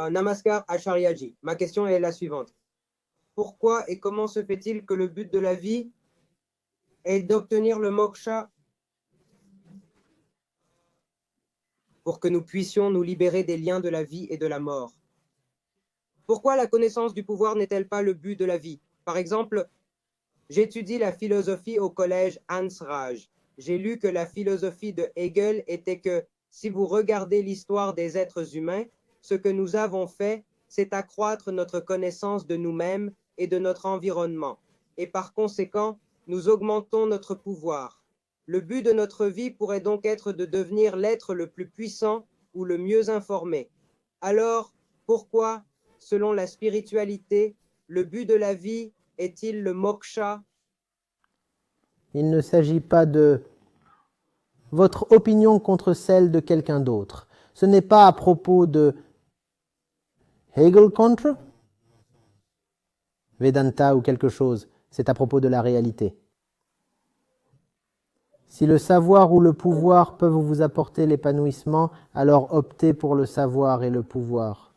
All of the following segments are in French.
Namaskar Acharyaji. Ma question est la suivante. Pourquoi et comment se fait-il que le but de la vie est d'obtenir le moksha pour que nous puissions nous libérer des liens de la vie et de la mort? Pourquoi la connaissance du pouvoir n'est-elle pas le but de la vie? Par exemple, j'étudie la philosophie au collège Hans Raj. J'ai lu que la philosophie de Hegel était que si vous regardez l'histoire des êtres humains, ce que nous avons fait, c'est accroître notre connaissance de nous-mêmes et de notre environnement. Et par conséquent, nous augmentons notre pouvoir. Le but de notre vie pourrait donc être de devenir l'être le plus puissant ou le mieux informé. Alors, pourquoi, selon la spiritualité, le but de la vie est-il le moksha? Il ne s'agit pas de votre opinion contre celle de quelqu'un d'autre. Ce n'est pas à propos de Hegel contre Vedanta ou quelque chose. C'est à propos de la réalité. Si le savoir ou le pouvoir peuvent vous apporter l'épanouissement, alors optez pour le savoir et le pouvoir.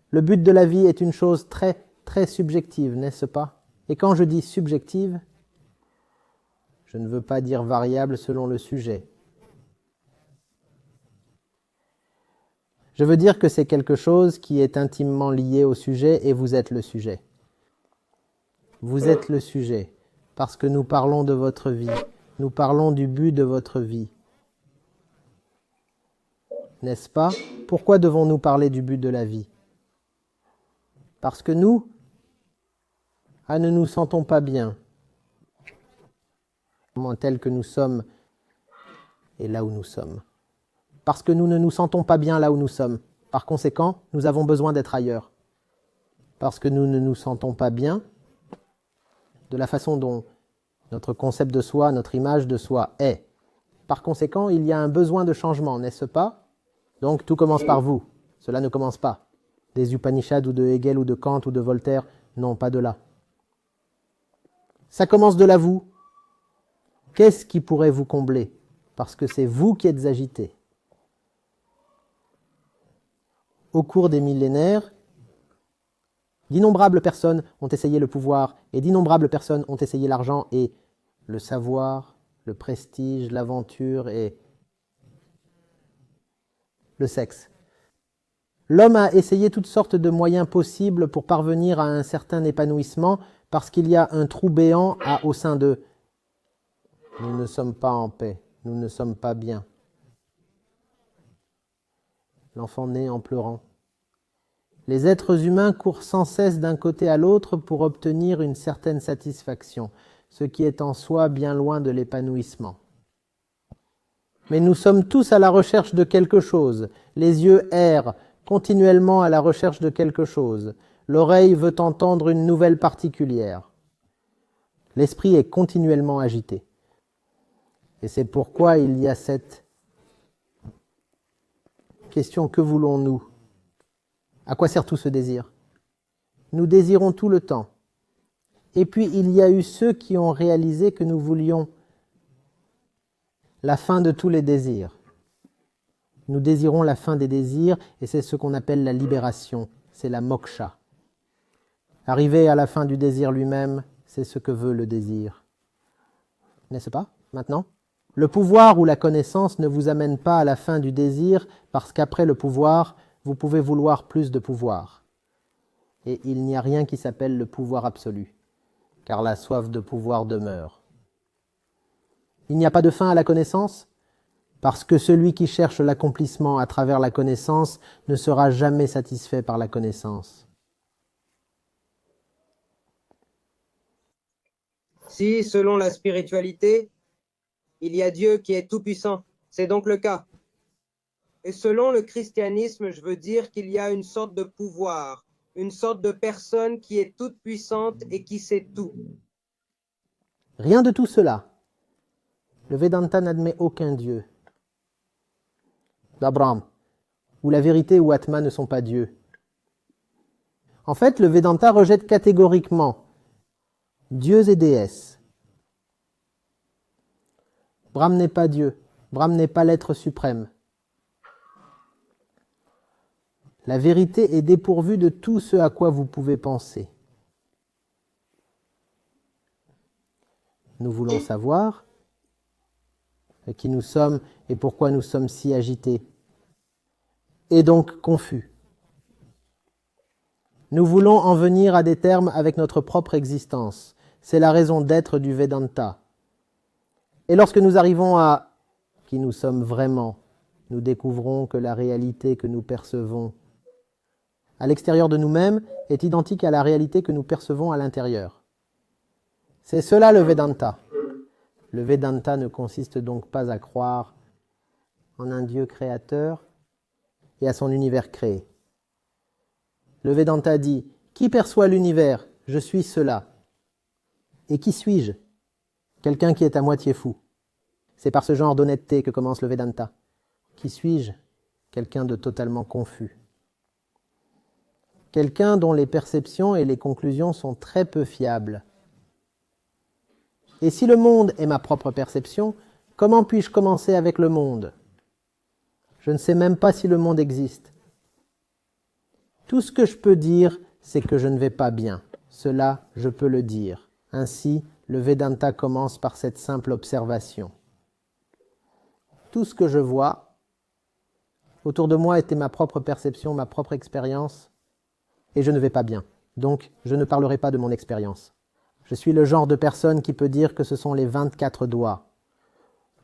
Le but de la vie est une chose très, très subjective, n'est-ce pas? Et quand je dis subjective, je ne veux pas dire variable selon le sujet. Je veux dire que c'est quelque chose qui est intimement lié au sujet et vous êtes le sujet. Vous êtes le sujet, parce que nous parlons de votre vie. Nous parlons du but de votre vie. N'est-ce pas? Pourquoi devons-nous parler du but de la vie? Parce que nous, ne nous sentons pas bien, tel que nous sommes et là où nous sommes. Parce que nous ne nous sentons pas bien là où nous sommes. Par conséquent, nous avons besoin d'être ailleurs. Parce que nous ne nous sentons pas bien de la façon dont notre concept de soi, notre image de soi est. Par conséquent, il y a un besoin de changement, n'est-ce pas? Donc tout commence par vous. Cela ne commence pas des Upanishads ou de Hegel ou de Kant ou de Voltaire. Non, pas de là. Ça commence de là, vous. Qu'est-ce qui pourrait vous combler? Parce que c'est vous qui êtes agité. Au cours des millénaires, d'innombrables personnes ont essayé le pouvoir et d'innombrables personnes ont essayé l'argent et le savoir, le prestige, l'aventure et le sexe. L'homme a essayé toutes sortes de moyens possibles pour parvenir à un certain épanouissement parce qu'il y a un trou béant au sein d'eux. Nous ne sommes pas en paix, nous ne sommes pas bien. L'enfant naît en pleurant. Les êtres humains courent sans cesse d'un côté à l'autre pour obtenir une certaine satisfaction, ce qui est en soi bien loin de l'épanouissement. Mais nous sommes tous à la recherche de quelque chose. Les yeux errent continuellement à la recherche de quelque chose. L'oreille veut entendre une nouvelle particulière. L'esprit est continuellement agité. Et c'est pourquoi il y a cette question, que voulons-nous? À quoi sert tout ce désir? Nous désirons tout le temps. Et puis il y a eu ceux qui ont réalisé que nous voulions la fin de tous les désirs. Nous désirons la fin des désirs et c'est ce qu'on appelle la libération, c'est la moksha. Arriver à la fin du désir lui-même, c'est ce que veut le désir. N'est-ce pas, maintenant? Le pouvoir ou la connaissance ne vous amène pas à la fin du désir parce qu'après le pouvoir, vous pouvez vouloir plus de pouvoir. Et il n'y a rien qui s'appelle le pouvoir absolu, car la soif de pouvoir demeure. Il n'y a pas de fin à la connaissance, parce que celui qui cherche l'accomplissement à travers la connaissance ne sera jamais satisfait par la connaissance. Si, selon la spiritualité, il y a Dieu qui est tout-puissant, c'est donc le cas. Et selon le christianisme, je veux dire qu'il y a une sorte de pouvoir, une sorte de personne qui est toute puissante et qui sait tout. Rien de tout cela. Le Vedanta n'admet aucun Dieu. D'Abraham, où la vérité ou Atma ne sont pas Dieu. En fait, le Vedanta rejette catégoriquement dieux et déesses. Brahm n'est pas Dieu. Brahm n'est pas l'être suprême. La vérité est dépourvue de tout ce à quoi vous pouvez penser. Nous voulons savoir qui nous sommes et pourquoi nous sommes si agités, et donc confus. Nous voulons en venir à des termes avec notre propre existence. C'est la raison d'être du Vedanta. Et lorsque nous arrivons à qui nous sommes vraiment, nous découvrons que la réalité que nous percevons à l'extérieur de nous-mêmes est identique à la réalité que nous percevons à l'intérieur. C'est cela le Vedanta. Le Vedanta ne consiste donc pas à croire en un Dieu créateur et à son univers créé. Le Vedanta dit « Qui perçoit l'univers ? Je suis cela. » Et qui suis-je ? Quelqu'un qui est à moitié fou. C'est par ce genre d'honnêteté que commence le Vedanta. Qui suis-je ? Quelqu'un de totalement confus. Quelqu'un dont les perceptions et les conclusions sont très peu fiables. Et si le monde est ma propre perception, comment puis-je commencer avec le monde ? Je ne sais même pas si le monde existe. Tout ce que je peux dire, c'est que je ne vais pas bien. Cela, je peux le dire. Ainsi, le Vedanta commence par cette simple observation. Tout ce que je vois autour de moi était ma propre perception, ma propre expérience, et je ne vais pas bien. Donc, je ne parlerai pas de mon expérience. Je suis le genre de personne qui peut dire que ce sont les 24 doigts.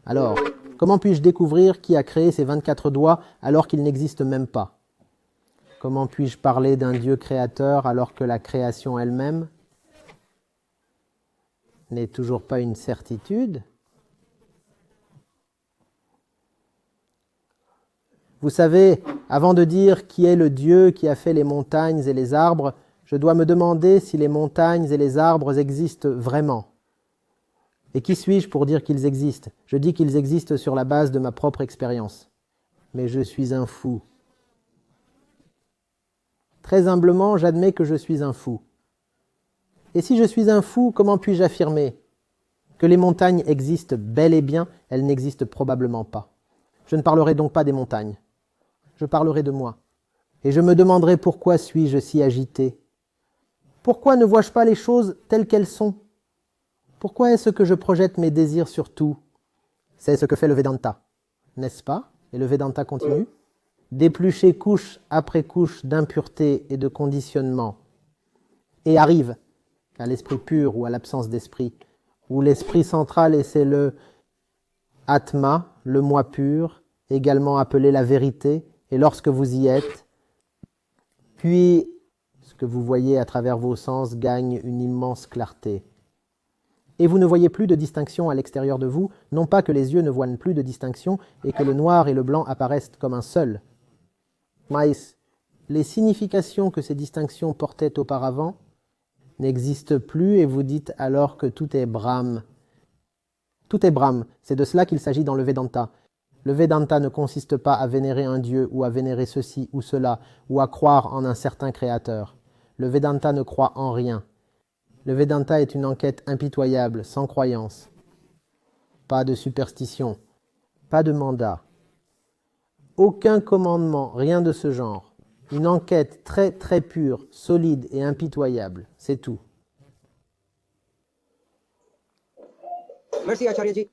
Alors, comment puis-je découvrir qui a créé ces 24 doigts alors qu'ils n'existent même pas ? Comment puis-je parler d'un Dieu créateur alors que la création elle-même n'est toujours pas une certitude ? Vous savez, avant de dire qui est le Dieu qui a fait les montagnes et les arbres, je dois me demander si les montagnes et les arbres existent vraiment. Et qui suis-je pour dire qu'ils existent ? Je dis qu'ils existent sur la base de ma propre expérience. Mais je suis un fou. Très humblement, j'admets que je suis un fou. Et si je suis un fou, comment puis-je affirmer que les montagnes existent bel et bien ? Elles n'existent probablement pas. Je ne parlerai donc pas des montagnes. Je parlerai de moi. Et je me demanderai pourquoi suis-je si agité ? Pourquoi ne vois-je pas les choses telles qu'elles sont ? Pourquoi est-ce que je projette mes désirs sur tout ? C'est ce que fait le Vedanta, n'est-ce pas ? Et le Vedanta continue. D'éplucher couche après couche d'impureté et de conditionnement, et arrive à l'esprit pur ou à l'absence d'esprit, où l'esprit central et c'est le Atma, le moi pur, également appelé la vérité, et lorsque vous y êtes, puis ce que vous voyez à travers vos sens gagne une immense clarté. Et vous ne voyez plus de distinction à l'extérieur de vous, non pas que les yeux ne voient plus de distinction et que le noir et le blanc apparaissent comme un seul. Mais les significations que ces distinctions portaient auparavant n'existent plus et vous dites alors que tout est Brahm. Tout est Brahm, c'est de cela qu'il s'agit dans le Vedanta. Le Vedanta ne consiste pas à vénérer un dieu ou à vénérer ceci ou cela ou à croire en un certain créateur. Le Vedanta ne croit en rien. Le Vedanta est une enquête impitoyable, sans croyance. Pas de superstition, pas de mandat. Aucun commandement, rien de ce genre. Une enquête très très pure, solide et impitoyable, c'est tout. Merci Acharya ji.